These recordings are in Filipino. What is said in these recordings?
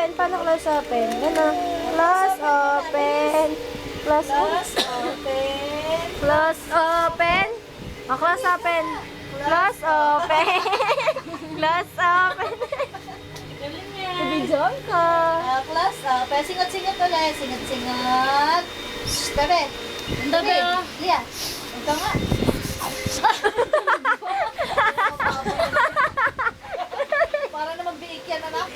open. Paano close open? Ano? Close open. Close open. Close open. Oh, close open. Close open. Close open. Ibigyan ka. Close open. Singot-singot ulit. Singot-singot. Shhh, bebe. Bebe. Lia. Ito nga. Para naman biik yan, anak.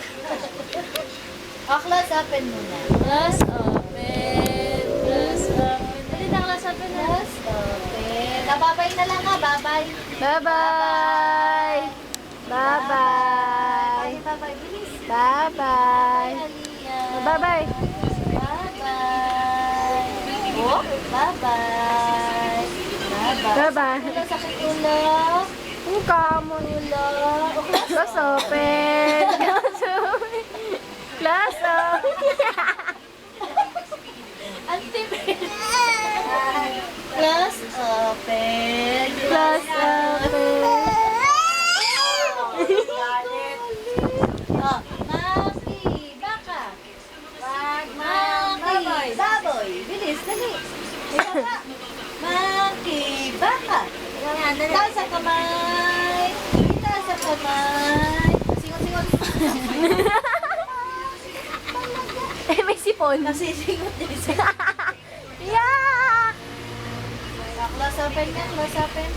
Close open muna. Close open. Close open. Dali na, close open na. Close open. Babay na lang ha. Babay. Bye-bye. Bye-bye. Babay. Bilis. Bye-bye. Aliyah. Bye-bye. Bye-bye. Oh, bye-bye. Bye-bye. Bye-bye. Ulo, sakit ulo. Ang kamon. Ulo. Close open. Close open. Close open. Antibid. Close open. Close open. Oh, Maki, baka. Maki, baboy. Bilis, dali. Ikaw nga. Maki, baka. Taas sa kamay. Taas sa kamay. Singot-singot. Eh, may sipon. Nasisingot din sa Yak! close open yan, close open.